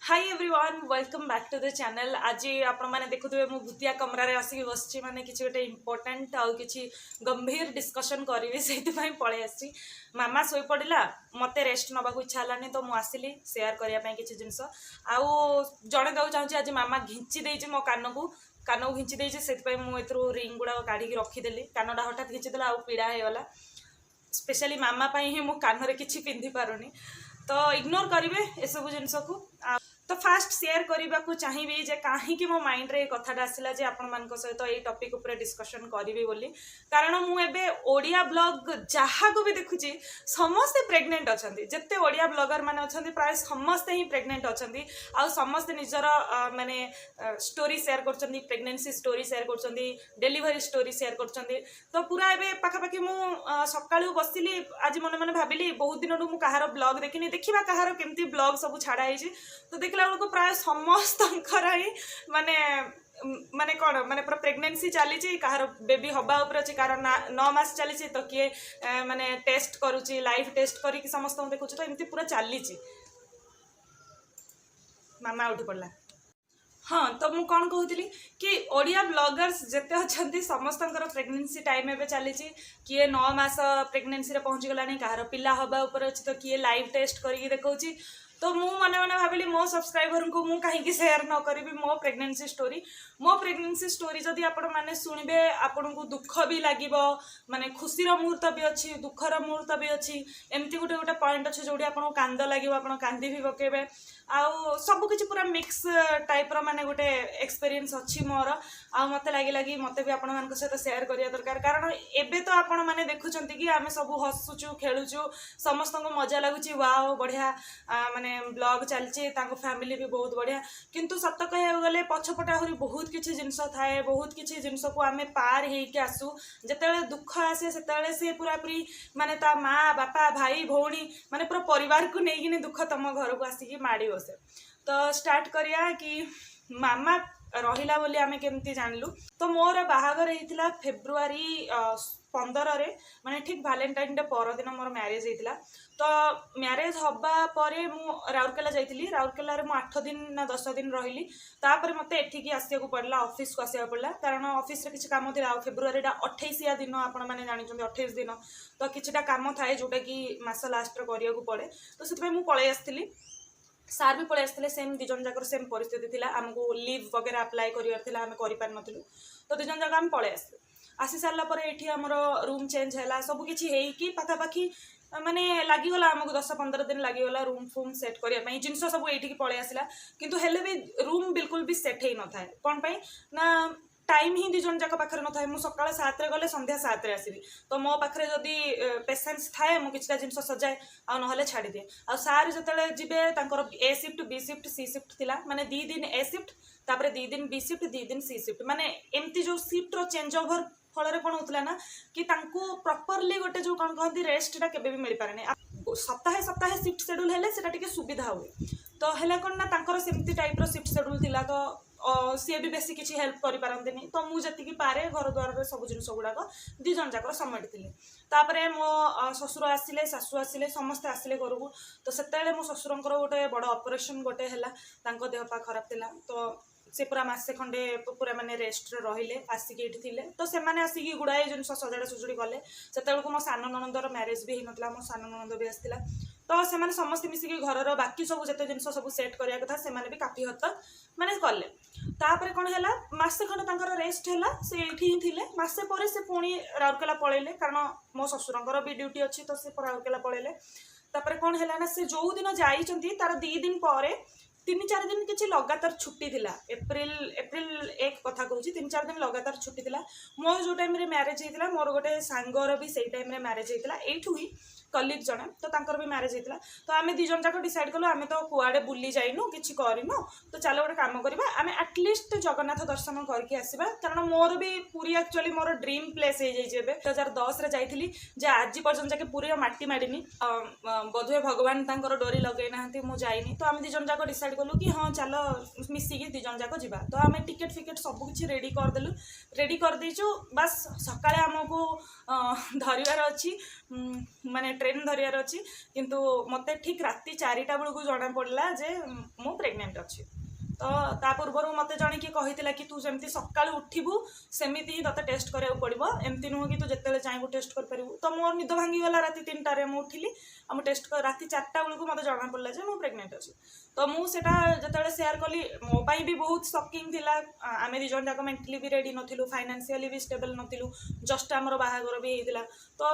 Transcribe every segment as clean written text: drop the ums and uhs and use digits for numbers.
Hi everyone welcome back to the channel. आज आपण मैंने देखुए मु भूतिया कमरारे आसिक बस माने किसी गोटे इम्पोर्टाट आउ कि गंभीर डिस्कसन करी से पलि आसी मामा शोई पड़ा मत रेस्ट नवाक इच्छा है तो मुझे आसली सेयार करने किसी जिनस आउ जड़े देव चाहूँगी। आज मामा घिंची देती मो कान को घिंची देती से मुझे रिंग गुड़ा काढ़ी रखीदेली कानटा हठात घिंचीदेला आउ पीड़ा होगला स्पेशली मामा ही मो कान किसी पिंधि पारुनी तो इग्नोर करेंगे एसबू जिनस को। तो फास्ट शेयर करने को चाहिए जे कहीं मो माइंड रे कथाटा आसला जे आपण मान सहित ये टॉपिक ऊपर डिस्कशन करी बोली कारण मुझे ओडिया ब्लॉग जहाँ को भी देखुची समस्ते प्रेग्नेंट अच्छा जिते ओडिया ब्लॉगर मैंने अच्छा प्राय समस्ते ही प्रेग्नेंट अच्छा आउ समस्ते निजर माने स्टोरी शेयर कर प्रेग्नेंसी स्टोरी शेयर कर डेलीवरी स्टोरी शेयर कर तो पूरा एवं पाखापाखि मु सकाळु बसिली आज मन मन भाविली बहुत दिन मु कहार ब्लॉग देखनी देखा कहार केमती ब्लॉग सब छाड़ा तो देखला बेलू प्राय समस्त माने माने कौन माने पूरा प्रेगनेंसी चली कहार बेबी हवा उपर अच्छी कार 9 मास चली तो किए माने टेस्ट करुच्ची लाइव टेस्ट करके समस्त देखुच तो एमती पूरा चली मामा उठी पड़ा। हाँ तो मुझे कौन कहूली कि ओडिया ब्लॉगर्स जिते अच्छा समस्त प्रेगनेंसी टाइम एवं चली किए 9 मास प्रेगनेंसी पहुँची गलानी कहार पिला हवा उपर अच्छी तो किए लाइव टेस्ट करके देखा तो मु मने मने भाविली मो सब्सक्राइबर को मु कहीं शेयर न करी मो प्रेगनेंसी स्टोरी जदि आपण माने सुनिबे आपण को दुख भी लागिबो माने खुशीर मुहूर्त भी अच्छी दुखर मुहूर्त भी अच्छी एमती गोटे गोटे पॉइंट अच्छे जोड़ी आपण कांद लागिबो आपण कांदी भी पकेबे आउ सब किछि पूरा मिक्स टाइप रो माने गोटे एक्सपीरियंस अच्छी मोर आ मते लगी मते भी आपण मान सहित शेयर करिया दरकार कारण एबे तो आपण माने देखुचंती कि आमे सब हसुचु खेलुचु समस्त को मजा लगुची वाओ बढ़िया माने ब्लॉग चलची तांको फैमिली भी बहुत बढ़िया किंतु सत कह गले पछपटे आहरी बहुत किछि जिंस थाए बहुत किछि जिंस को आमे पार हेके आसु जेतेले दुख आसे सेतेले से पूरा पूरी माने ता माँ बापा भाई भौणी माने पूरा परिवार को नेगिनी दुख तम घर को आसिकी माड़ी बसे। तो स्टार्ट करिया कि मामा रहिला बोली आमे केमती जानलु तो मोर बाहागर होइतिला फेब्रुआरी 15 रे माने ठीक वैलेंटाइन डे पर दिन मोर मैरिज होइतिला तो मैरिज हवा परे मु राउरकेला जाइतिली राउरकेला रे मु 8 दिन ना 10 दिन रहिली तापर मते एठिकी आसिया को पड़ला ऑफिस को आसिया पड़ला कारण ऑफिस रे किछि काम थिला फेब्रुआरी डा 28 दिन आपण माने जानि 28 दिन तो किछिटा काम थाए जोटा कि मास लास्ट रे करिया को पड़े तो सेतबे मु पळे आस्थिली सार भी पड़े आसते सेम दिजन जाकर सेम परिस्थिति थिला आमको लीव वगैरह अप्लाई करिवार आम कर नथिलु तो दिजन जाक आम पळे आसी सारा पर ये आमर रूम चेंज है सब किसी पाखापाखि माने लगिगला आमको 10-15 दिन लगिगला रूम फूम सेट करने जिनस सब ये पळे आसला किंतु हेले भी रूम बिल्कुल भी सेट हो न थाए कौन पाई ना टाइम ही दिजन जाक पाखे न थाए मुझे सकाल 7 रे गले संध्या 7 रे आसबि तो मो पाखे जदि पेसेंस थाए मु किछटा जिनस सजाए आ नहले छाड़ी दिए आ सार जतले जिबे तांकर A shift B shift C shift थिला माने 2 दिन ए शिफ्ट तापर 2 दिन बी शिफ्ट 2 दिन सी शिफ्ट माने एमती जो शिफ्ट रो चेंज ओवर फल कौन होता ना कि प्रॉपरली गोटे जो कौन कहती रेस्टा केबे भी मिल पारे सप्ताहे सप्ताहे शिफ्ट शेड्यूल हेले सेटा टिके सुविधा हुए तो हेले कौन ना तांकर सेमती टाइप रो शिफ्ट शेड्यूल थिला तो सी भी बेसी किसी हेल्प करि पारंतिनी तो मुझे जी पारे घर द्वार सब जिन गुड़ाक दिजन जाकर समेटी तापरे मो ससुर आसिले सासू आसिले समस्ते आसिले घर को तो सेतेबेले मो ससुरंकर गोटे बड़ ऑपरेशन गोटे हैला तांको देह पा खराब थिला तो से पूरा मसे खंडे पूरा माने रेस्ट रहिले आसिक ये थिले तो से माने आसिक गुड़ाए जिन सजाड़ा सुजुड़ी गले से मो सान ननंदर मैरेज भी होता मो सान ननंद भी आसला तो से माने समस्त मिसिकी घर बाकी सब जिते जिन सब सेट करिया कथा से माने भी काफी हद तक माने कले तापर कौन है मसे खंडे तांकर रेस्ट है से ही थिले मसे पर से पुणी राउरकेला पळेले कारण मो ससुरंकर भी ड्यूटी अच्छी तो से राउरकेला पळेले तापर कौन है ना से जो दिन जाइछंती तार 2 दिन पर 3-4 दिन किसी लगातार छुट्टी थिला एप्रिल 1 कथा कहूँ 3-4 दिन लगातार छुट्टी थिला मोर जो टाइम रे मैरेज होता मोर गोटे सांगर भी से टाइम रे मैरेज होता एठू ही कलीग जने तो तांकर भी मैरेज होता तो आम दिजन जाक डिसाइड कलु आम तो कुआडे बुली जाइनु किछि करिनु तो चलो गोटे काम करबा आम एटलिस्ट जगन्नाथ दर्शन करके आसबा कारण मोर भी पूरी एक्चुअली मोर ड्रीम प्लेस हो जाइए 2010 रे जाइथिली जे आज पर्यंत जाके पूरी माटी माडिनी बोधे भगवान तांकर डोरी लगे नाहंती मु जाइनी तो आम दिजन जाक डिसाइड कलु कि हाँ चलो मिसिकी दिजन जाक जिबा तो आम टिकेट फिकेट सब किछि रेडी करदेलु रेडी कर देचु बस सकाळे आमको धरिवार अछि माने ट्रेन धरियार अच्छी किंतु मत ठीक राति 4टा बेलू जना पड़ा जे मु प्रेग्नेंट अच्छी। तो ता पूर्व मत जन कि कही कि तू जमी सका उठबू सेमती ही ते टेस्ट करा पड़ो एमती नुह कि तू जिते चाहबू टेस्ट कर तो मोर निद भांगीगला राति 3टारे मुझे उठिली आ टेस्ट राति 4टा बेलू मत जना पड़ा जे मुझे प्रेग्नेंट अच्छी। तो मुझे जो सेयार कली मोपाई भी बहुत शॉकिंग थिला। आमे दी जन जाक मेंटली भी रेडी नथिलु फाइनेंशियली भी स्टेबल नथिलु जस्ट आमर बाहागर भी होइतिला। तो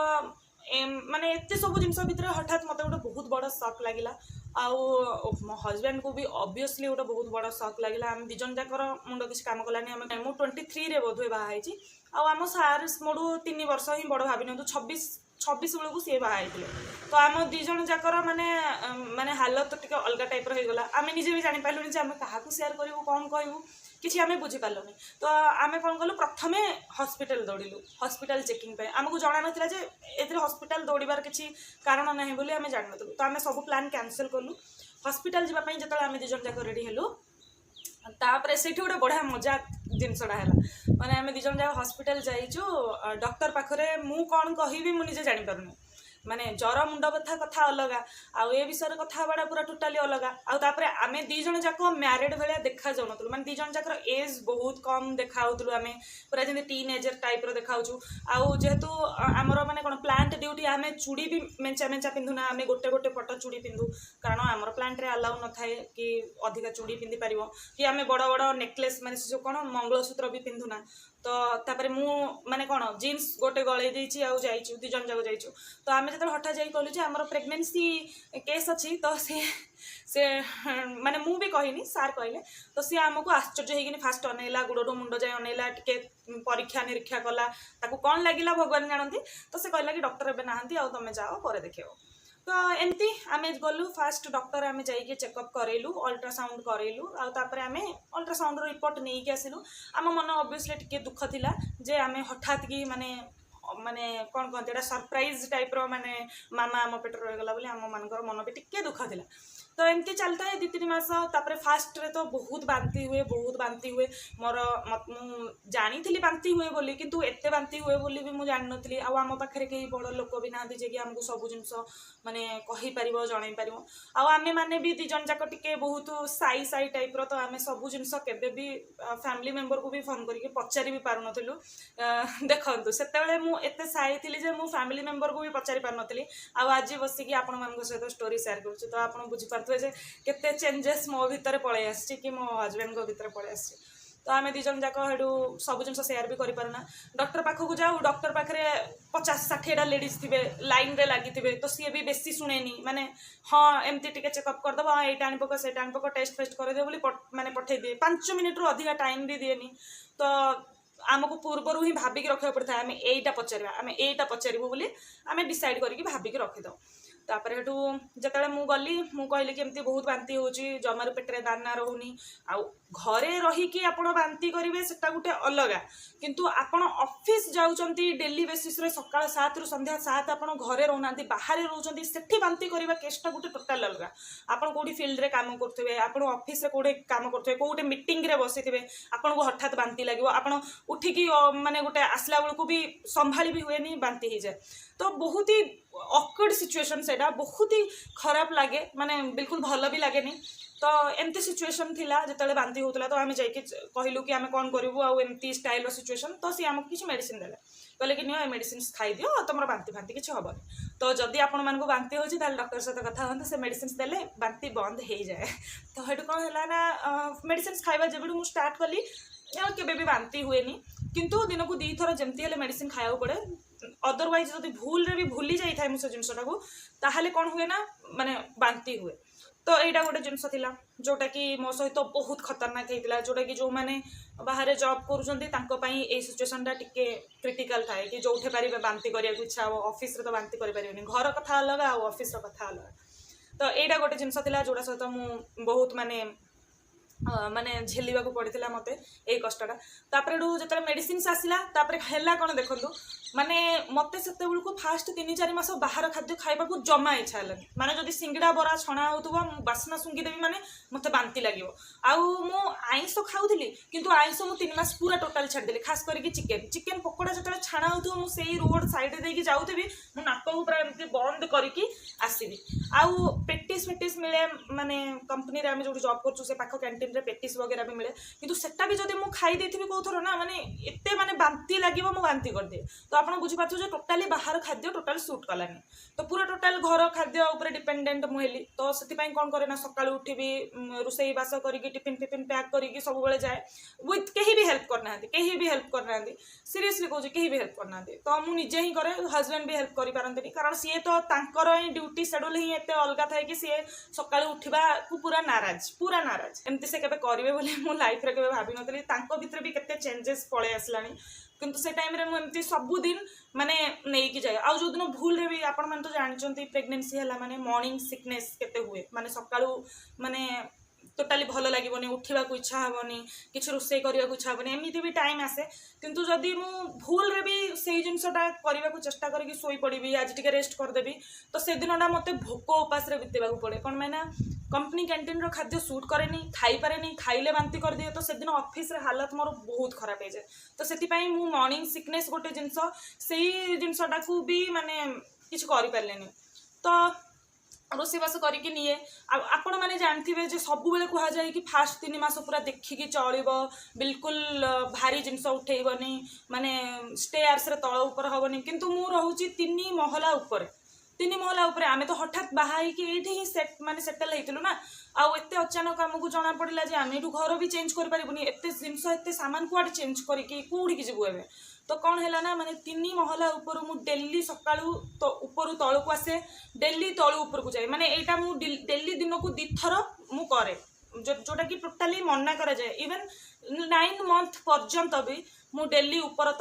माने एते सब जिनस भितर हठात मत गोटे बहुत बड़ शॉक लगिला। आउ मो हजबैंड को भी ऑब्वियसली गोटे बहुत बड़ शॉक लगिला। आम दी जन जाकर मुंड किसी काम कलानी आम मु 23 रे बोधे बाहाई आम सार मोड़ू 3 वर्ष ही बड़ भाभी नि 26 बेलू सी बाहर तो आम दी जन जाकर माने माने हालत टिके अलग टाइप रहीगला। आम निजे भी जापारूनी आम क्या सेयार करूँ कौन कहूँ किसी आम बुझीपारूनी। तो आम कौन कलु प्रथम हॉस्पिटल दौड़िलु हॉस्पिटल चेकिंग पे आमको जना नाला जे ए हॉस्पिटल दौड़ार किसी कारण ना बोली आम जान नु। तो आम सब प्लान कैंसल कलु हॉस्पिटल जावाई जो आम दी जन जाक रेडी हेलु तापर से गोटे बढ़िया मजा जिनसटा है मैंने आम दी जन जाक हॉस्पिटल जाइचु डॉक्टर पाखरे मु कौन कहि मुझे जापारूनी माने ज्वर मुंड बथा कथा अलग आउ ए विषय कथा बड़ा पूरा टोटाली अलग आउे आम दी जन जाक मैरिड भाया देखा जाऊन माने दी जन जाकर एज बहुत कम देखा आम पूरा जमी टीनेजर टाइप देखा आउ जेहेतु आमर माने कौन प्लांट ड्यूटी आम चूड़ी भी मेंचा मेंचा पिंधुना आम गोटे गोटे पट चूड़ी पिंधु कारण आमर प्लांट रे अलाउ न थाए कि अधिका चूड़ी पिंधि पार कि आम बड़ बड़ नेकलेस माने जो कौन मंगलसूत्र भी पिंधुना। तो तापर मु माने कौन जीन्स गोटे गले देछि आउ जाइछु दी जन जाक जाइछु। तो आम जो हठात जाई कहलु जे हमर प्रेगनेंसी केस अच्छी तो से माने मु भी कहनी सार कहले। तो सी आमको आश्चर्य होगी फास्ट अनेला गुड़ू मुंड जाए अनेला टिके परीक्षा निरीक्षा कला ताकू कौन लगिला भगवान जानती। तो से कहला कि डॉक्टर एबे नाहंती आ तमे जाओ पर देखियो। तो एमती आम गलु फास्ट डॉक्टर आम जाइए चेकअप करेलु अल्ट्रासाउंड करेलु आउे आम अल्ट्रासाउंड रिपोर्ट नहीं कि आसिलु। आम मन ऑब्वियसली टिके दुख थिला जे आम हठात की माने माने कौन कहते हैं सरप्राइज टाइप रो माने मामा आम पेट रहीगला बोली आम मानकर मन भी टिके दुख थिला। तो एमती चलता है 2-3 मास तापर फास्ट रे तो बहुत बांती हुए मोर मु जानी थी बांती हुए बोली किंतु एते बांती हुए बोली भी मुझे जान नी आम पाखे कई बड़ लोक भी ना जे कि आमको सब जिनस माने कही पारिबो जणाई पारिबो आमे माने भी दी जन जाक टिके बहुत साई साई टाइप रो। तो आमे सब जिनस केबे भी फैमिली मेंबर को भी फोन करके पचारि भी पारु नथिलु। देखंतु सेतेबेले मु एते साई थिली जे मु फैमिली मेंबर को भी पचारि पार नथिली आज बसिकी आपण मानक सहित स्टोरी शेयर करूछु। तो आपण बुझी पारथुए जे केते चेंजेस मो भीतर पळे आछि कि मो हस्बैंड को भीतर पळे आछि। तो आम दी जन जाक हेडू सब जिन सेयार भी करि पारना डॉक्टर पाखक जाऊ डॉक्टर पाखे 50-60 लेडीज थे लाइन रे लगी थे। तो सी भी बेसी शुणेनी माने हाँ एमती टिके चेकअप करदेव हाँ ये आनी पक से आनी पक टेस्ट फेस्ट करदे बोली माने पठे दिए 5 मिनिट रु अधिका टाइम भी दिएनी। तो आमको पूर्वर ही भाविकी रखा पड़ता है आम एटा पचार आम एटा पचारू बोली आम डिसाइड करके भाविकी रखीद। तापर हेटू जिते मु गली मु कहली कि एमती बहुत बांती होची जमार पेटरे दाना रोनी आउ घरे रहीकि आपण बांती करेंगे सेटा गोटे अलग किंतु आपण ऑफिस जाउचंती डेली बेसिस रे सकाळ 7 रु संध्या 7 आपण घरे रहना बाहर रोचंती सेठी बांती करबा केसटा गोटे टोटल अलग। आपण कोडी फील्ड रे काम करथबे आपण ऑफिस रे कोडे काम करथबे कोडे मीटिंग रे बसिथिबे आपण को हठात बांती लागो आपण उठिकी माने गोटे आसला बेल को भी संभाली भी हुएनी बांती हो जाए। तो बहुत ही ऑकवर्ड सिचुएशन सेटा बहुत ही खराब लगे माने बिल्कुल भल भी लगे। तो एमती सिचुएशन थिला जिते बांती होता तो आम जाइए कहलु कि आम कौन करूँ आमती स्टाइल सिचुएशन। तो सी आमको किसी मेडिसिन देले कहले कि नियो मेडिसिन खाई दियो तुम बांती फांती किसी हेनी। तो जदि आपण मानक बांती होची ताले डॉक्टर सहित कथा हन से मेडिसिन देले बांती बंद हो जाए। तो हेटु कौन है ना मेडिसिन खाଇବା जेबडू मु स्टार्ट कली केबे भी बांती हुएनी किंतु दिन को 2 थर जमती हेले मेडिसिन खाया पड़े अदरवाइज जब भूल रे भी भूली जाई थाए मुझे जिनसटा को ताहले कौन हुए ना माने बांती हुए। तो यहाँ गोटे जिनस थिला जोटा कि मो सहित तो बहुत खतरनाक होता जोटा कि जो मैंने बाहर जॉब करुँच सिचुएशनटा टिके क्रिटिकल थाए कि जो पारे बांती करने इच्छा हो ऑफिस रे तो बांती करें घर कथा अलग ऑफिस कथा अलग। तो यहाँ गोटे जिनस थिला जोटा सहित मु बहुत माने माने झेलिबा को पड़ता मते ए कष्टटा तापर जो मेडिसिन आसला तापर है कौन देखो माने मते सेते को फास्ट 3-4 मास बाहर खाद्य खाइबा को जमा इच्छा हेलानी माने जदि सिंगड़ा बरा छणा होतबो बासना सुंगीदेवी माने मते बांती लागिवो आउ मु आइंस खाउथली किंतु आइंस मु 3 मास पूरा टोटल छाड़ देली खास करके चिकन पकोड़ा जतले छाणा होतबो मु सेही रोड साइड रे देकी जाउथबी मु नाक को पूरा एमती बंद करके आसीबी आउ पेटिस मिले माने कंपनी रे हम जो जॉब करछु से पाखो कैंटीन रे पेटिस वगैरह भी मिले किंतु सेटा भी जदि मु खाई देथिबी कोथरो ना माने एते माने बांती लागिवो मु बांती कर दे तो आप बुझी पार्थ जो टोटाली बाहर खाद्य टोटाल सूट कलानी तो पूरा टोटाल घर खाद्य उपर डिपेंडेंट मुझे तो से कौन करे ना सका उठिबी रोसई बास करके टिफिन फिफिन पैक करके सब बेले जाए विथ कहीं भी हेल्प करना कहीं भी हेल्प करना सीरियसली कहूँ कहीं भी हेल्प करना तो मुझे ही करे हजबैंड भी हेल्प कर पारती कारण सी तो ड्यूटी शेड्यूल ही एत अलग थाए कि सी सका उठा को पूरा नाराज एमती से केबे करिवे बोली मो लाइफ रे केबे भाबी नथली तांको भितर भी केते चेंजेस पळे आसलानी किंतु से टाइम रे मुझे सबुदिन माने नहीं कि जाए आउ जो दिन भूल रे भी आपण मन तो जानचंती प्रेगनेंसी हला माने मॉर्निंग सिकनेस केते हुए माने सकाळू माने टोटाली भल लगे उठा को इच्छा हेनी कि रोसे करने को इच्छा हेनी एमती भी टाइम आसे किंतु जदि मु भूल रे भी से जिनसटा करने को चेष्टा करके शोई पड़ी आज टे रेस्ट करदेवी तो से दिनटा मत भोक उपास बितेबा पड़े कौन मैंने कंपनी कैंटीन खाद्य सूट करे खाई पारे खाइले बांती कर दिए तो से दिन ऑफिस रे हालत मोर बहुत खराब हो जाए तो से मॉर्निंग सिकनेस गोटे जिनस से जिनसटा को भी माने किसी कर तो रोषेबास करके निए आपण मैंने जानते जे सब बेले कह जाए कि फास्ट 3 मास पूरा देखिकी चल बिल्कुल भारी जिनस उठेबनी माने स्टेयर्स रे तल ऊपर हेनी किंतु मु रोची 3 महला ऊपर 3 महला ऊपर आमे तो हठात बाहाई कि एठी ही सेट माने सेटल हेतिलु ना आउ एते अचानक आमको जना पड़ला जे आमे घर भी चेंज कर पारिबुनी एते जिनस एते सामान कुआड चेंज करके कोडी कि जीवु एबे तो कौन है ना माने 3 महला ऊपर मु डेली सकाळू तो ऊपर तल को आसे डेली तल ऊपर को जाए माने एटा मु डेली दिन को 2 थर मु करे जोटा कि टोटाली मना करा जाए इवन 9 मंथ पर्यंत भी मु डेली ऊपर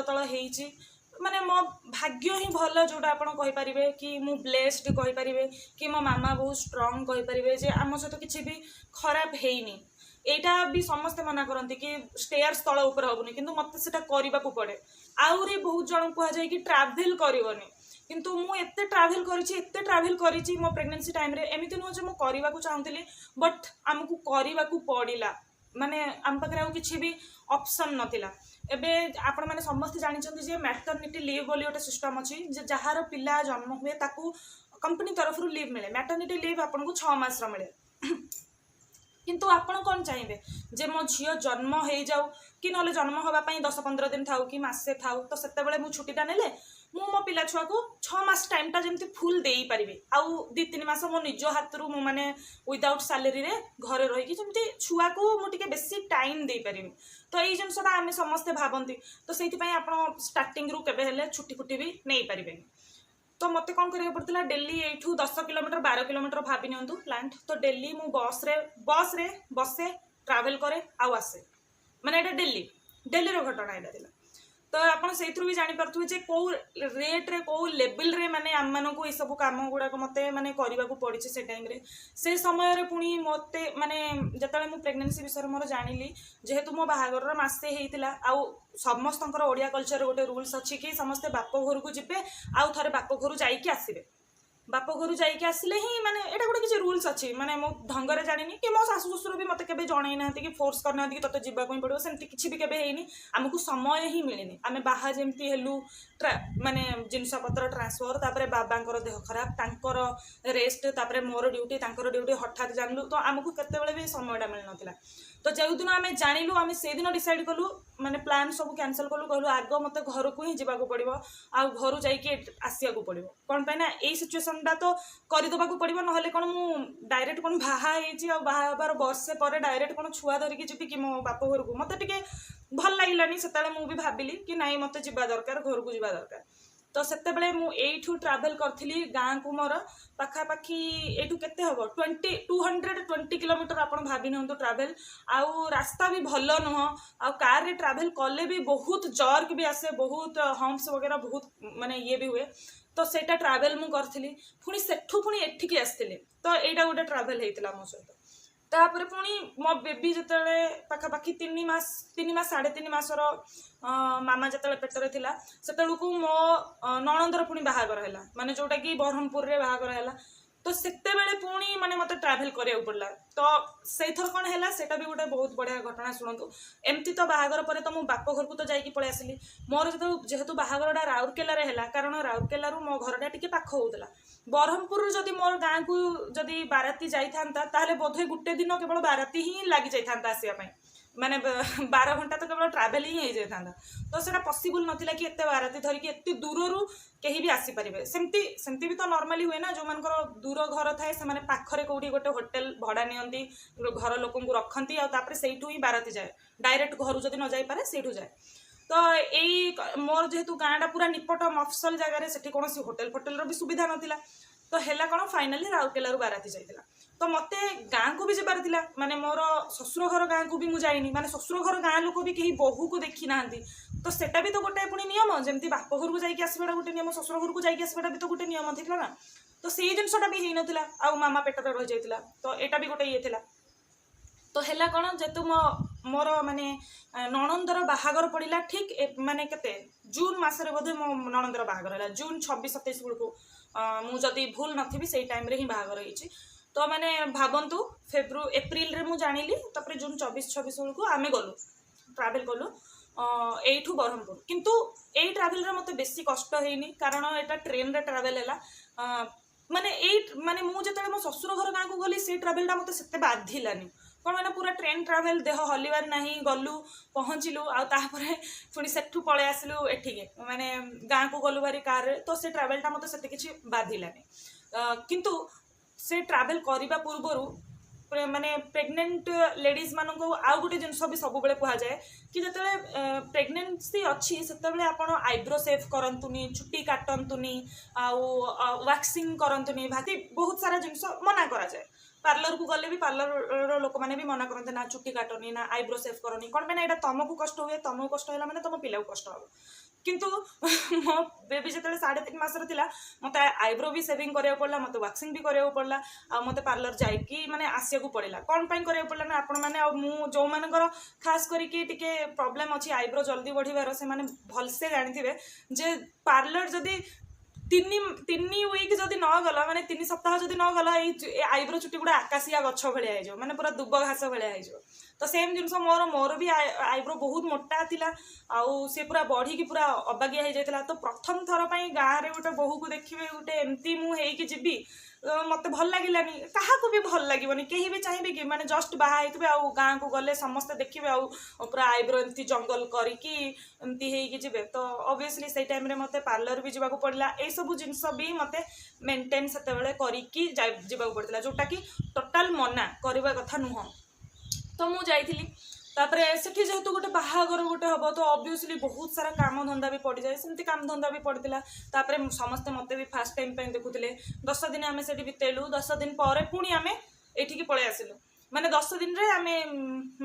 तल हेइची माने मो भाग्य ही भल जोटा आपण कहि परिबे कि मु ब्लेस्ड कहि परिबे कि मो मामा बहुत स्ट्रांग कहि परिबे जे आम सहित किछि भी खराब हेइनी एटा भी समस्ते मना करती कि स्टेयर्स तल ऊपर हेबुनी किंतु मते सेटा करबा को पड़े आउरी बहुत जन कह जाए कि ट्रैवल करबनी किंतु मु एते ट्रैवल करिछि मो प्रेगनेंसी टाइम रे एमिति न जे मु करबा को चाहूतली बट हमकु करबा को पड़िला माने आम पाखरे आ किछि भी ऑप्शन नथिला एबे आपण माने समस्त जानिछन्ती जे मैटरनिटी लीव बोली गोटे सिस्टम अछि जे जहार पिला जन्म हुए ताकू कंपनी तरफ रु लीव मिले मैटरनिटी लीव आपन को 6 मास रा मिले किंतु आपण कौन चाहिए जे मो झील जन्म हो जाऊ कि ना जन्म होगापाई 10-15 दिन थाऊ कि मासे थाऊ तो से मु छुट्टीटा नेले मु मो पिला छुआ को 6 मास टाइमटा जमी फुल दे पारि आउ 2-3 मास मो निज हाथ रु माने विदाउट सैलरी रे घरे रही जमी छुआ को मुझे बेसी टाइम दे पारि तो यही जिनसा आम समस्ते भावती तो से स्टार्टिंग रु केबे छुट्टी फुट्टी भी नहीं पारे तो मत कौन करा पड़ता डेली यू 10 किलोमीटर 12 किलोमीटर भाभी नियंतु प्लांट तो डेली मु बस रे बसे ट्रावेल करे आउ आसे माने एटा डेली रो घटना एटा तो आपन सेथरु भी जानि परथु जे को रेट रे को लेवल रे माने आम मानो को ए सब काम गुडा को मते माने करबा को पड़िছে से टाइम रे से समय रे पुनी मते माने जतले मु प्रेगनेंसी विषय मोर जानिली जेहेतु मो बाहागर मासे हेइतिला आउ समस्तंकर ओडिया कल्चर गोटे रूल्स अच्छी कि समस्ते बाप घर को जिबे आउ थरे बाप घर जाइके आसिबे बाप घर जाइके आसिले ही माने एटा गोटे किछि रूल्स अच्छी माने मो ढंगरे जानिनी कि मो सासु ससुर भी मते केबे जणै नाहंती कि फोर्स करना कि तते जिबा कोइ पड़ो सेमती किछि भी केबे हेइनी हमकु समय ही मिलेनी आमे बाहा जेमती हेलु माने जिनस पत्र ट्रांसफर तापरे बाबांकर देह खराब तांकर रेस्ट तापरे मोर ड्यूटी तांकर ड्यूटी हठात जानलु तो हमकु केते बेले भी समयटा मिल नथिला तो जो दिन आम जानिलु आम से दिन डिसाइड कलु माने प्लान सब कैंसल कलु कहलु आग मते घर को ही जावाक पड़ो आ घर जाइए आसिया को पड़ो कौन पे ना यही सिचुएसनटा तो करदेवा को पड़ो ना कौन मु डायरेक्ट कौन बाहाई बाहार वर्षे पर डायरेक्ट कौन छुआ धरिकी जी कि मो बाप घर को मत टे भल लगे से मुझे भी भाविली कि नाई मत जा दरकार घर को जा दरकार तो सेतेबेले मु एठू ट्रैवल करथिली गाँ को मोर पाखापाखी एठू केते हबो 220 किलोमीटर आपण भाबी नहंतु ट्रैवल आउ रास्ता भी भल नुह आ कार रे ट्रैवल कले भी बहुत जर्क भी आसे बहुत हम्प्स वगैरह बहुत माने ये भी हुए तो सेटा ट्रैवल मु करथिली पुनी सेठू पुनी एठिकी आस्थिली तो एटा गोटे ट्रैवल हेतिला मो सहित तापर पुणी मो बेबी जिते पाखापाखि 3 मास 3 मास 3.5 मासर मामा जिते पेटर थिला सेतलुकु मो नणंदर पुणी बाहागर है माने जोटा कि ब्रह्मपुर रे बाहागर है तो सेते बेले पुणी माने मते ट्रैवल करिया पड़ला तो से थर कौन है सेटा भी गोटे बहुत बढ़िया घटना शुणु एमती तो बाहागर पर तो मो बाप घर को तो जाइए पलि आसली मोर जो जेहेतु बाहागरटा राउरकेला है कारण राउरकेला मो घरटा टिके पाख होउतला ब्रह्मपुर जदि मोर गाँ को जदि बाराती जाता बोधे गोटे दिन केवल बाराती ही लगी जाता आसवाई माने 12 घंटा तो केवल ट्रावेल ही हो जाता तो सेटा पॉसिबल नथिला कि एते बाराती धरिकी एते दूर रू कहीं भी आसी पारिबे सेमती भी तो नॉर्मली हुए ना जो मानकर दूर घर थाए से माने पाखरे कोठी गोटे होटल भड़ा नियंती घर लोक रखती आउे सेठू ही बाराती जाए डायरेक्ट घर जदि न जाई पारे सेठू जाए तो यही मोर जेहेतु गाँटा पूरा निपट मफसल जगार से कौन होटेल फोटेल भी सुविधा नाला तो है कौन फाइनाली राउरकेला बाराती जाइला तो मते गाँ को भी जबार थिला माने मोर ससुर घर गाँ को भी मुझे जाइनी माने ससुर घर गाँ लोक भी कहीं बहु को देखी ना तो सेटा भी तो गोटे पुणी नियम जमती बाप घर को जाइए आसवाटा गोटे नियम ससुर घर को जाइए आसवाटा भी तो गोटे नियम थी ना तो से जिनसा भी हो नाला आ मामा पेटर रही जाता तो यहाँ भी गोटे ये थिला तो है कौन जेतु मोर माने नणंदर बाहागर पड़ा ठीक माने केते जून मसरे बोधे मो नणंदर बाहागर है जून 26-27 बेलू मुझे भूल नी से टाइम रे ही बाहागर होती तो मैंने भावतु एप्रिल रे मु जानिली तापर जून 24-26 बेलू आमे गलु ट्रावेल कलु एठू ब्रह्मपुर किंतु ए ट्रावेल रे मते बेसी कष्ट हेनी कारण एटा ट्रेन रे ट्रावेल है माने माने मु जेतले मो ससुर घर गाँ को गली से ट्रावेलटा मते सेते बाधिलानी कौन मैंने पूरा ट्रेन ट्रावेल देह हलिबार नहीं गलु पहुँचलु आपर पुणी सेठू पलि आसलु एठिके माने गाँ को गलु बारी कार तो से ट्रावेलटा मते सेते किछि बाधिलानी किंतु से ट्रावेल करने पूर्वर माने प्रेग्नेंट लेडीज मानक आउ गोटे जिनस भी सब बेले कह जाए कि जिते प्रेग्नेंसी अच्छी से आपण आईब्रो सेफ करतुनी चुट्टी काटतुनी आउ वैक्सिंग करतुनी भाती बहुत सारा जिनस मना करा जाए पार्लर को गले भी पार्लर लोक मैंने भी मना करते ना चुट्टी काटनी ना आईब्रो सेफ करनी कौन मैंने यहाँ तुमको कष्ट हुए तुमको कष्ट है मैंने तुम पिला कष्ट हम किंतु मो बेबी जो 3.5 मासर थिला मत आईब्रो भी सेविंग करा पड़ा मत वैक्सिंग भी करा पड़ा आ मत पार्लर जाइकी माने आसिया को पड़ा कौन पाई करा पड़ा ना आपण मैंने जो मानकर खास करके टिके प्रॉब्लम अच्छी आईब्रो जल्दी बढ़िबार से माने भलसे जानिथिबे जे पार्लर जदी 3 वीक जदि न गला माने 3 सप्ताह जदि न गला आईब्रो चुट्टी गुड़ा आकाशिया गछ भाया हो माने पूरा दुब घास भाया हो तो सेम जिनस मोर भी आईब्रो बहुत मोटा थिला आउ से पूरा बढ़ी की पूरा अबागिया हो जाता तो प्रथम थर पर गाँव में गोटे बहु को देखिए गोटे एमती मुझे जीवी मत भल लगिलानी क्या भी भल लगे कहीं भी चाहिए कि माने जस्ट बाहा हो गाँ को गले समस्ते देखिए आउ पूरा आईब्रो एमती जंगल करमती जी तो ऑब्वियसली से टाइम मत पार्लर भी जावाक पड़ा यही सब जिनस भी मत मेंटेन से करके पड़ता जोटा कि टोटाल मना करवा कथा नुह तो मुझे जाइली तापर सेठी जेहेतु गोटे बाहागर गोटे हम तो ऑब्वियसली बहुत सारा काम धंदा भी पड़ जाए सेमती काम धंदा भी पड़ता तापर समस्ते मत भी फास्ट टाइम देखुले 10 दिन आम से बितेलु 10 दिन पर पुणी आम एठिकी पलि आसिलु माने 10 दिन रे आमे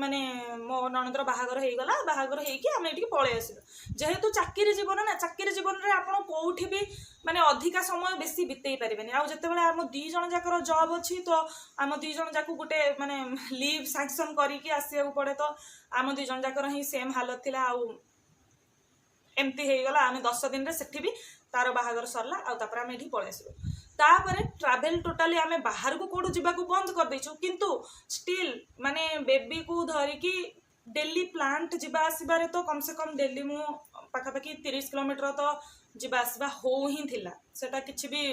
माने मो नणंदर बाहागर हो गला बाहागर होइकी आमे एठिकी पलि आसिलु जेहेतु चाकरी जीवन ना चाकरी जीवन रे आपण कोठी भी माने अधिका समय बेसी बितेई पारिबेनी आ जते बेले आम 2 जण जाकर जॉब अछि तो आम 2 जण जाकू गोटे माने लीव सैंक्शन करिकी आसिया पड़े तो आम 2 जण जाकर ही सेम हालत थिला आ एमती हो गला आम 10 दिन रे सेठी भी तार बाहागर सरला आ तापर आम एठी पलि आसिलु तापरे ट्रावेल टोटाली आम बाहर को कौटू जावाक बंद कर देचु किंतु स्टिल माने बेबी को धरिकी डेली प्लांट जावा आसबार तो कम से कम डेली मु पाखापाखि 30 किलोमीटर तो जावा आसवा हो ही थिला सेटा किछि भी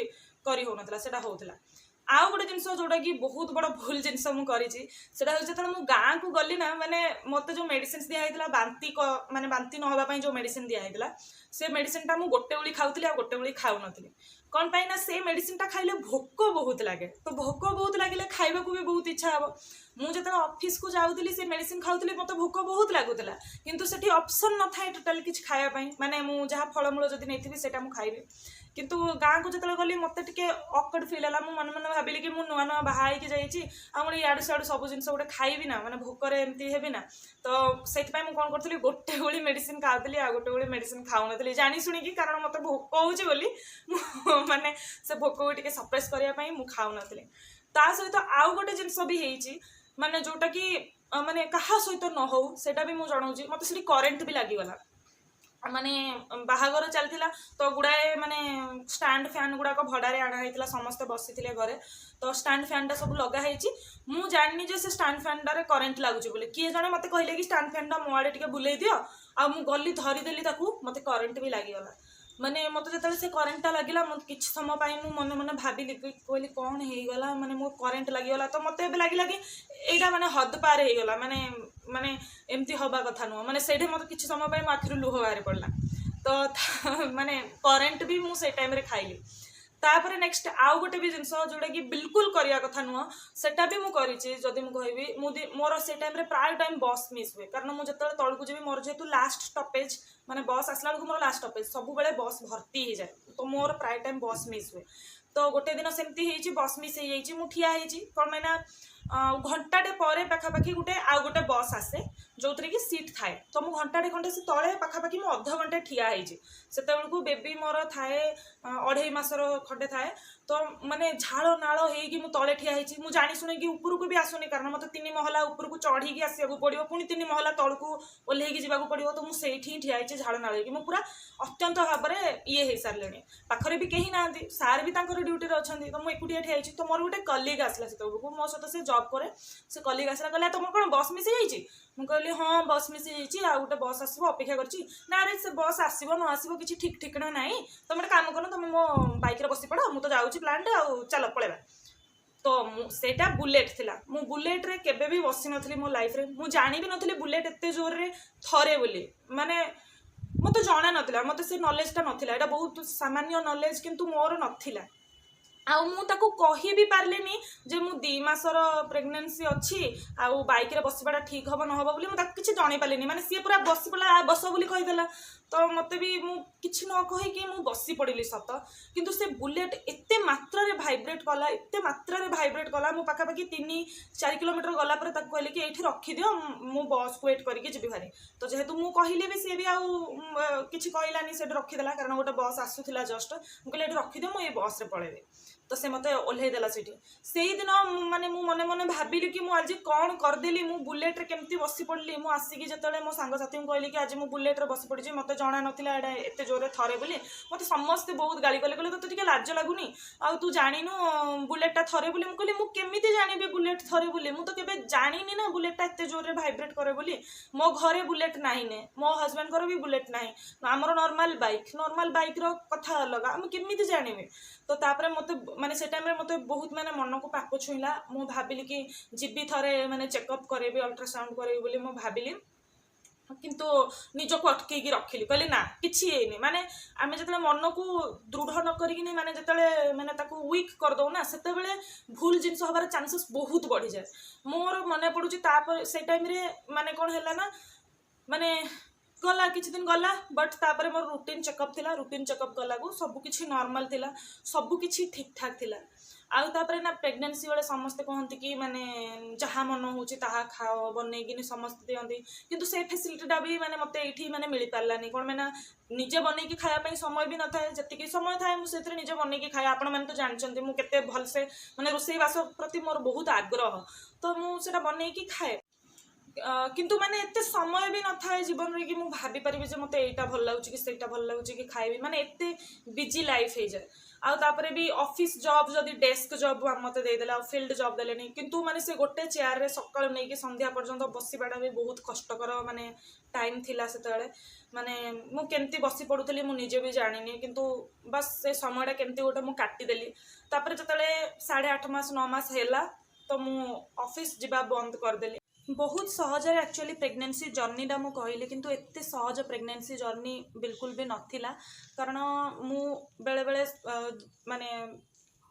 करी हो नथला सेटा होथला आउ गोटे जिनस जोटा कि बहुत बड़ भूल जिनस मुझे सेटा जो मु गाँ को गली ना माने मत जो मेडिसिन दिखाई बांती माने बांती नहबाई जो मेडिसिन दिखाई से मेडिसिनटा मु गोटे बेली खाऊली आ गोटे बेली खाऊ नी कौन पाई ना से मेडिसिनटा खाइले भोक बहुत लगे तो भोक बहुत लगे खाइबा भी बहुत इच्छा हे मुझे ऑफिस को जाऊली से मेडिसिन खाऊली मत भोक बहुत लगुला किंतु सेठी ऑप्शन न थाए टोटाली किछि खाया पई माने मु जहाँ फलमूल जदि नहीं सेटा मु खाइबे किंतु गाँ को जो गली मत टे ऑकवर्ड फील है मन मन भाविली कि नुआ नुआ बाहर जाइए आड़ू सियाड़ू सब जिन गोटे खाइबी ना मैंने भोकरे एमती हेबी ना तो से कौन करी गोटे गोली मेडिसिन खाऊली आ गोटे गोली मेडिसिन खाऊ नी जानी शुणिकी कारण मत भोक हो माने से भोक को सप्रेस करने खाऊ नी ता सहित आउ गोटे जिनस भी होती माने जोटा कि माने कहा सहित न हो सेटा भी मु जणाउची मते सेठी करेंट भी लागिगला माने बाहागर चलता तो गुड़ाए माने स्टैंड फैन गुड़ाक भड़ारे आना होता समस्ते बसी घरे तो स्टैंड फैनटा सब लगाई मु जानी जे से स्टैंड फैनटारे करेंट लगुच बोले किए जड़े मत कहले कि स्टैंड फैनटा मो आड़े टिके बुले दियो आ मु गली धरीदेली मत करेंट भी लगिगला माने मत जो से करेंटा लगिला किछ समय पाई मु मन मन भाविली कहली कौन होगला माने मो करेंट लगिगला तो मत लगे कि एटा माने हद पार होगला माने माने एमती हवा कथा नुह माने से मत किछ समय पाई मो आखिर लुह बाहरी पड़ला तो माने करेंट भी मु से टाइम रे खाइली तापर नेक्स्ट आउ गोटे भी जिनस जोटा कि बिल्कुल करिया कथा नुह सेटा भी मु करिछि जदि मु कहबी मोर से टाइम रे प्राय टाइम बस मिस हुए कारण मु जतले तळकु जेबी मोर जेतु लास्ट स्टॉपेज माने बस आसला बेलू मोर लास्ट स्टॉपेज सब बेले बस भर्ती हो जाए तो मोर प्राय टाइम बस मिस हुए तो गोटे दिन सेमती होइछि बस मिस हो जाइछि मु ठिया होइछि कोन मैना घंटाटे पर पाखापाखि गोटे आउ गोटे बस आसे जो थी कि सीट थाए तो मु घंटाटे खंडे से तले पाखापाखि मु अध घंटे ठिया होइछि सेते बेलू बेबी मोर थाए 2.5 मासर खंडे थाए तो माने झाड़ नाल होइगी मु तले ठिया होइछि मु जानी सुने कि ऊपर को भी आसुनी कारण मते 3 महला ऊपर को चढ़ी की आसिया पड़ियो पुणी 3 महला तल को ओल्हेकी जीवा पड़ियो तो मु सेठी ठिया होइछि झाड़ नाल होइगी मु पूरा अत्यंत भाव में ये हो सारे पाखरे भी कहीं ना सार भी तांकर ड्यूटी रे अछंती तो मु एकुटिया ठिया होइछि तो मोर गोटे कलीग आसला से मो सहित से जॉब करे से कलीग आसला कहला तुम कौन बस मिस जाइछि मु कहली हाँ बस मिस जाइछि आ गोटे बस आसीबो अपेक्षा करछि ना रे से बस आसीबो न आसीबो किछि ठीक ठिकना नाही तुम काम कर तुम मो बाइक रे बसी पड़ मु तो जाउछि प्लांट आ चलो पळेबा तो सेटा बुलेट थिला मु बुलेट रे केबे भी बसी नथली मो लाइफ रे मु जानि भी नथली बुलेट एते जोर रे थरे बोली माने मते जाना नथिला मते से नॉलेजटा नथिला एटा बहुत सामान्य नॉलेज किंतु मोर नथिला आउ मु ताकू कहि भी पारलेनी जे मु 2 मासर प्रेगनेंसी अच्छी आउ बाइक रे बसिबाटा ठीक हबो न हबो बोली मु ताकू किछि जानि पालेनी माने सी पूरा बसी पला बस बोली कहि देला तो मते भी मु किछि न कहि कि मु बसी पड़िली सत किंतु से बुलेट एते मात्रा रे वाइब्रेट कला एते मात्रा रे वाइब्रेट कला मु पाखा पाखी 3-4 किलोमीटर गला पर ताकू कहले कि एठी रखि दियो मु बस को वेट करिके जिबि भारी तो जेहेतु मु कहिले भी से भी आउ किछि कहलानी से रखि देला कारण गोटे बस आसुथिला जस्ट मु कहले एठी रखि दियो मु ए बस रे पळेबे तो से मत ओल्हे देला से दिन माने मु मने मने भाविली कि मु आज कौन करदेली मु बुलेट रे केमती बसी पड़ली मु आसिकी जतले मो सांग साथी कहली कि आज मु बुलेट रे बसी पड़ी मते जाना नथिला एडा एते जोरे थरे बोली मते समस्त बहुत गाली कले कले तो टिके लाज लागुनी आ तू जानिनु बुलेटटा थरे बोली मु कहली मु केमिति जानिबे बुलेट थरे बोली मु तो केबे जानिनी ना बुलेटटा एते जोरे वाइब्रेट करे बोली मो घरे बुलेट नाही ने मो हस्बैंड कर भी बुलेट नाही हमर नॉर्मल बाइक रो कथा अलग हम केमिति जानिबे तो तापरे मते माने से टाइम रे मते बहुत माने मन को पाप छुईला मु भाबिली कि जीबी थरे माने चेकअप करेबी अल्ट्रासाउंड करेबी बोली मु भाबिली किंतु निज को अटके रखिली कहली ना किछि एनी माने आमे जतले मन को दृढ़ न करिक नि माने जतले माने ताको वीक कर दो ना सेते बेले भूल जिंस होबार चांसेस बहुत बढ़ी जाए मोर मने पडुची तापर से टाइम रे माने कोन हैला ना माने गला किछि दिन गला बट तापर मोर रूटीन चेकअप थिला रूटीन चेकअप गला को सब किछि नॉर्मल थिला सब किछि ठीक ठाक थिला आउ तापर ना प्रेगनेंसी वाले समस्त कहती कि माने जहाँ मन होची ताहा खाओ बनै कि समस्त दियंती किंतु से फैसिलिटीटा भी माने मते एठी माने मिली पारलानी कोन मैना निजे बनै कि खाया पई समय भी न थाए जति कि समय थाए मु सेतरे निजे बनै कि खाया आपण माने तो जानचंती मु केते भल से माने रोसई बास प्रति मोर बहुत आग्रह तो मु सेटा बनै कि खाए किंतु माने एते समय भी न थाए जीवन रे कि मु भाबी परिबे जे मते एटा भल लागुची कि सेटा भल लागुची कि खाइबी माने एते बिजी लाइफ हे जाय आउ तापरे भी ऑफिस जॉब जदी डेस्क जॉब मते दे देला फील्ड जॉब देले नहीं किंतु माने से गोटे चेयर रे सकाळ नै कि संध्या पर्यंत बसिबाडा भी बहुत कष्टकर माने टाइम थिला सेतळे माने मु केमती बसी पडुथली मु निजे भी जानिनी किंतु बस से समयटा केमती गोटे मु काटी देली तापरे जतळे 8.5 मास 9 मास हैला तो मु ऑफिस जिबा बंद कर देली बहुत सहज एक्चुअली प्रेगनेंसी जर्नीटा मु कहली किंतु एते सहज प्रेगनेंसी जर्नी बिल्कुल भी नथिला कारण मु बेले बेले माने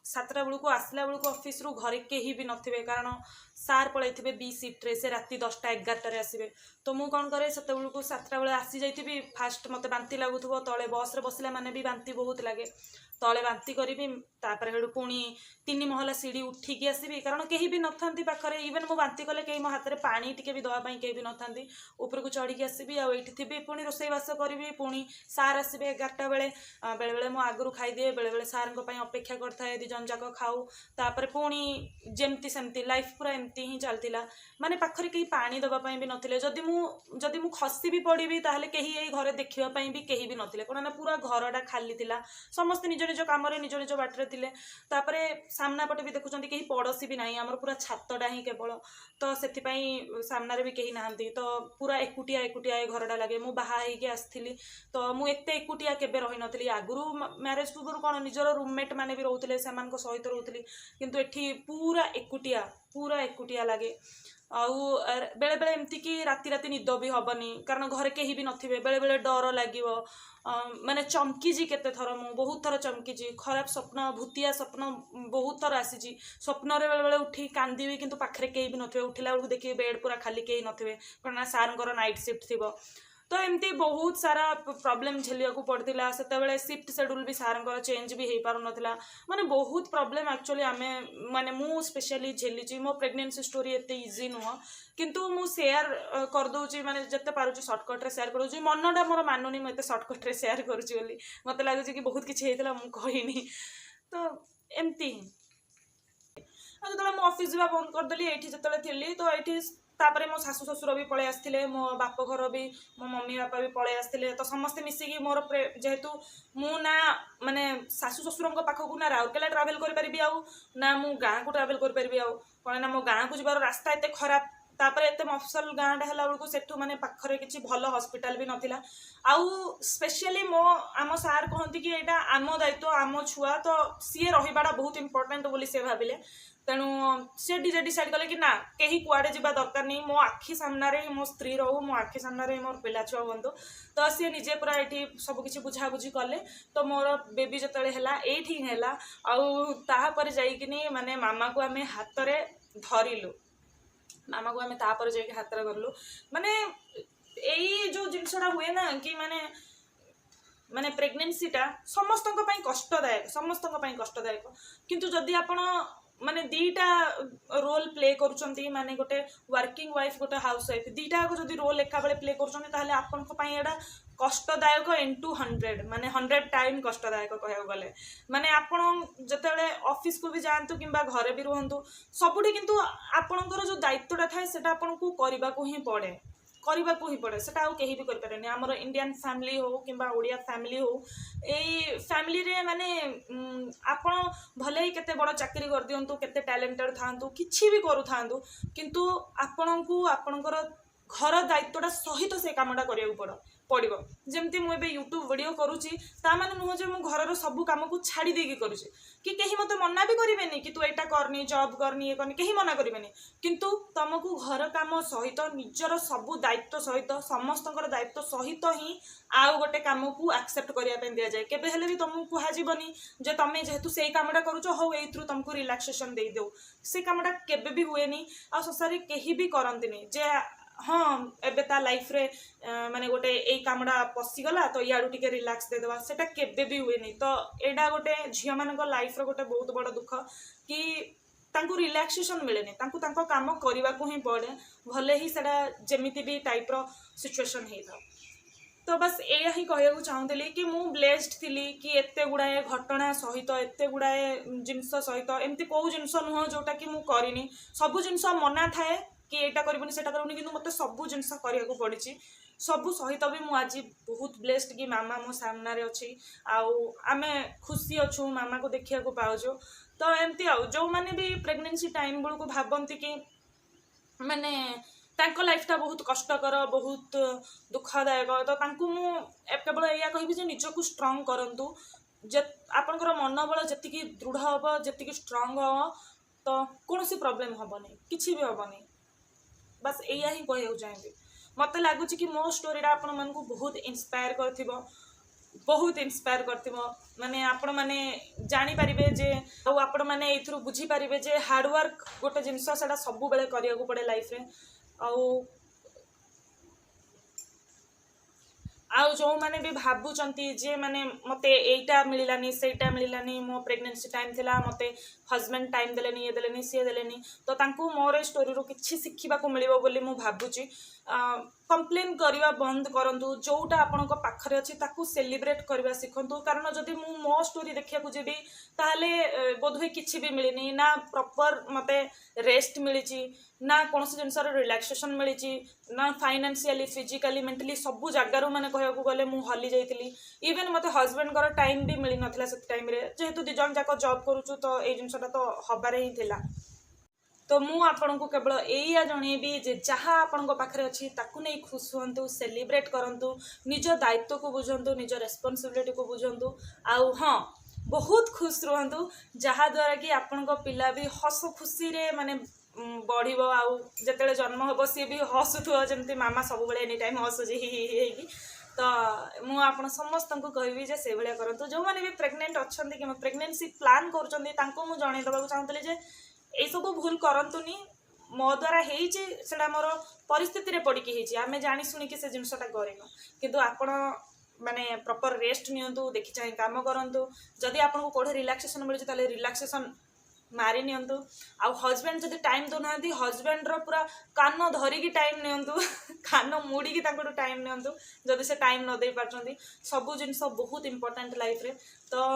7टा बेलू को आसला बेलू को ऑफिस रु घरे केही भी नथिबे कारण सार पळैथिबे बी शिफ्ट रे से राती 10टा 11टा रे आसीबे तो मु कोन करे सेते बेलू को 7टा बेले आसी जाइथिबी फास्ट मते बांती लागुथबो तळे बस रे बसला माने भी बांती बहुत लागे तले बांती करी तापर हेडू पुणी 3 महला सीढ़ी उठिकी आसबि कारण कहीं भी नथांती पाखरे इवन मो बांती कले कहीं मो हाथ में पानी टिके भी दवा कहीं भी नथांती ऊपर को चढ़ी आसबि आठी थी पुणी रोसईवास करी पुणी सार आसबे 11टा बेले बेले बेले मो आगु खाई दिए बेले बेले सार अपेक्षा करता है 2 जन जाक खाऊ तापर पुणी जमती सेमती लाइफ पूरा एमती ही चलता माने पाखरे कहीं पानी दबा भी नथिले जदि मु खसी भी पड़ी ताहले कहीं यही घरे देखिया भी कहीं भी नथिले कोना ना पूरा घरटा खाली थिला समस्त निज निज काम निज निज बाटरे थिले तापरे सामना पटे भी देखुचंती कहीं पड़ोसी भी नाही हमर पूरा छातटा ही केवल तो सेथिपाई सामनारे भी कहीं नाहंती तो पूरा एकुटिया एकुटिया ए घरटा लागे मु बाहा हेके आस्थिली तो मु एते एकुटिया केबे रहि नथिली आगुरु मैरिज पूर्व कोन निजर रूममेट माने भी रहउथिले सेमान को सहित रहउथिली किंतु एठी पूरा एकुटिया लागे आउ बेले बेले एमती कि राति राति निद भी हबनी कारण घरे कहीं भी नथिबे बेले बेले डर लागिवो माने चमकीजी केते थर मु बहुत थर चमकीजी खराब स्वप्न भूतिया स्वप्न बहुत थर आसीजी स्वप्न रे बेले बेले उठी कांदीबी किंतु पाखरे कहीं भी नथिबे उठिला बेलू देखिए बेड पूरा खाली कहीं नथिबे कारण सारंकर नाइट शिफ्ट थिबो तो एमती बहुत सारा प्रॉब्लम झेलिया को पड़ता से शिफ्ट शेड्यूल भी सारंकर चेंज भी हो पार नाला माने बहुत प्रॉब्लम एक्चुअली आमे माने मु स्पेशली झेली मो प्रेगनेंसी स्टोरी एते इजी नुह किंतु मु शेयर कर दउची माने जत्ते पारुची शॉर्टकट रे शेयर करूची मनटा मोर मानुनी मते शॉर्टकट रे शेयर करूची बोली मते लागुची कि बहुत किछि हेतला मु कहिनी तो एमती जो ऑफिस जा बंद करदेली ये जो थी तो ये तापर मो शाशु ससुर भी पलि आसते मो बाप घर भी मो मम्मी बापा भी पलि आसते तो समस्ते मिसिकी मोर जेहेतु मु ना माने शाशु ससुर पाखक ना राउरकेला ट्रावेल करें आउ ना मु गाँ को ट्रावेल करें आउ कौन ना मो गाँ को जबार रास्ता एत खराब तापर एत मफसल गाँटा है बेलू सेठू माने पाखरे किसी भल हॉस्पिटल भी नथिला आउ स्पेशली मो आम सार कहती कि यहाँ आम दायित्व आम छुआ तो सी रहीबाटा बहुत इंपोर्टेंट बोली से भाविले तेणु सी डिसाइड कले कि ना कहीं कुआड़े जा दरकार नहीं मो आखि सामने मो स्त्री रहू मो आखि सामने मोर पिला छुआ हूँ तो सी निजे पूरा ये सबकि बुझाबुझी कले तो मोर बेबी जो ये है आउपर जाइकिनी माने मामा को आम हाथ में धरिलु मामा को आम तापर जाइए हाथ में धरलु माने यही जो जिनसटा हुए ना कि माने माने प्रेगनेंसीटा समस्त कष्टदायक समस्त कष्टदायक किंतु जदि आपण माने दीटा रोल प्ले करुचंती माने गोटे वर्किंग वाइफ गोटे हाउस वाइफ दीटा को जदि रोल एका बेले प्ले करुचंती ताहले आपन को पई एडा कष्टदायक इंटू 100 माने 100 टाइम कष्टदायक कहया गले माने आपण जतेले ऑफिस को भी जानतु किंबा घरे भी रहंतु सबुठी किंतु आपणकर जो दायित्वटा थाए सेटा आपन को करबा को ही पड़े सेटा आउ कहीं भी करें आमर इंडियन फैमिली हो कि ओडिया फैमिली हो यही फैमिली रे माने आपण भले ही केते बड़ चाकरी कर दियंतु केते टैलेंटेड थांतु किछि भी करू थांतु किंतु आपण को आपणकर घर दायित्वटा सहित से कामटा करिया पड़ो जमती मुझे यूट्यूब वीडियो करुँची ताने नुह जो मो घर सब कम को छाड़ी देकी करुँची कि कहीं मत मना भी करेनि कि तू एटा करनी जॉब करनी ये करनी कहीं मना करेनि किंतु तुमको घर काम सहित निजर सबू दायित्व सहित समस्त दायित्व सहित ही आउ गोटे कम को एक्सेप्ट करने दि जाए केबे हेले भी तुमको कहुनी जे तुम जेहेतु से कमटा करुच हो एथ्रु तुमको रिलैक्सेशन दे दो से कमटा केबे भी हुए आ संसार कहीं भी करती जे हाँ एबे ता लाइफ रे माने गोटे ए कामड़ा पशिगला तो याडू टिके रिलैक्स दे देबा सेटा केबे भी हुए नहीं तो एडा गोटे झिया मानक लाइफ रो गोटे बहुत बड़ दुख कि तांको रिलैक्सेशन मिले नहीं तांको तांको काम करबा को ही पड़े भले ही सेटा जेमिति भी टाइप रो सिचुएशन हे था तो बस एया ही कहया को चाहूली कि मु ब्लेस्ड थिली कि एते गुड़ाए घटना सहित एते गुड़ाए जिनस सहित एमती को जिनस नुह जोटा कि मु करिनी सबु जिनस मना थाए कि एटा करबनी सेटा करबनी किंतु मते सबु जिनस करिया को पड़िछि सबु सहित भी मु आज बहुत ब्लेस्ड कि मामा मो सामना रे अछि आउ आमे खुशी अछु मामा को देखिया को पाउजो तो एमती आउ जो माने भी प्रेगनेंसी टाइम बेल को भाबंती कि माने तांको लाइफटा बहुत कष्टकर बहुत दुखदायक तो तांको मु केवल या कहबी जे निजको स्ट्रांग करंतु जे आपनकर मनोबल जतिकी दृढ़ हम जतिकी स्ट्रांग हम तो कौन सी प्रॉब्लम हेनी किसी भी हेनी बस एया ही कहू चाहिए मत लगुच कि मो स्टोरीटा आपण मन को बहुत इंस्पायर कर माने आपण माने जानी पारिबे जे आपण माने एथरु बुझी पारिबे जे हार्ड वर्क गोटे जिनस सेटा सब बेले करिया को पड़े लाइफ रे आउ जो मैंने भी भावुंट जे मैंने मते एटा मिलानी सेटा मिलानी मो प्रेगनेंसी टाइम थिला मते हस्बैंड टाइम देलेनी ये देलेनी सी देलेनी तो तांको मोर स्टोरी रो किछि शिखिबा को मिलिबो बोली मु भाबुची कंप्लेन करवा बंद करंतु जोटा आपनक पाखरे अछि ताकू सेलिब्रेट करवा सिखंतु कारण जदि मु मो स्टोरी देखिया को जेबी ताहले बोधवे किछि भी मिलिनी ना प्रॉपर मते रेस्ट मिलिची ना कौन जिनसर रिलैक्सेशन मिली ना फाइनेंशियली फिजिकली मेंटली सबू जगार मैंने कहूँ गले मुझे हली जाइली इवेन मत हजबैंड टाइम भी मिल ना से टाइम जेहेतु दी जन जाक जॉब करुचु तो ये जिनसा तो हबार ही थिला तो मु आपन को केवल एया जनइबी जे जहाँ आपण पाखे अच्छी ताकू नहीं खुश हूँ सेलिब्रेट करूँ निज दायित्व को बुझंतु निज रेस्पॉन्सिबिलिटी को बुझंतु आउ हाँ बहुत खुश रुहतु जहाँ द्वारा कि आपण पिला भी हस खुशी रे माने बढ़िबो आउ जते जन्म हम सी भी हसुथो जमती मामा सब बेले एनी टाइम हसुची ही तो मु आपण समस्त को कहबी जे से भलिया करंतु जो माने भी प्रेग्नेंट अच्छंती कि प्रेगनेंसी प्लान करूचंती तांको मु जणै दबाक चाहतले जे ए सब भूल करंतुनी मो द्वारा हेइची सेडा मोर परिस्थिति रे पड़ी कि आमे जानी सुनी कि से जिनसटा करिनो किंतु आपण माने प्रॉपर रेस्ट नियंतु देखि चाहि काम करंतु जदि आपन को कोठे रिलैक्सेशन मिल ताले रिलैक्सेशन मारी नियंतु आउ हस्बैंड जदि टाइम दोना हस्बैंड रो पूरा कान धरिकी टाइम नियंतु कान मुड़ीकी तांको टाइम नियंतु जदि से टाइम न दे पारछंती सबु जिनस बहुत इंपोर्टेंट लाइफ रे तो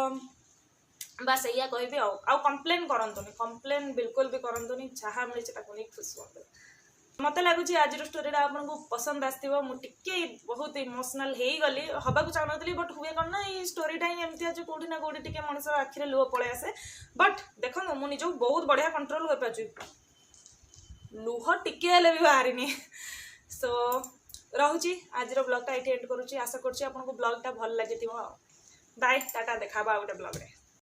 बस या कहबी आउ कंप्लेन करंतुनी कंप्लेन बिल्कुल भी करंतुनी जहाँ मिली ताको नहीं खुश हुआ मत लगुच आज स्टोरी आपको पसंद आसो मुझे बहुत इमोशनल हो गली हवा चाहूनी बट हुए कौन ना ये स्टोरीटा ही एमती आज कौटी ना कौटी टे मनुष्य आखिरे लुह पलि आसे बट देखो मुझे निज बहुत बढ़िया कंट्रोल हो पार्छ लुह टिके भी बाहरी सो रोची आज ब्लॉगटा ये एंड करुँची आशा करुँची आपको ब्लॉगटा भल लगी बाय टाटा देखा गोटे ब्लॉग रे।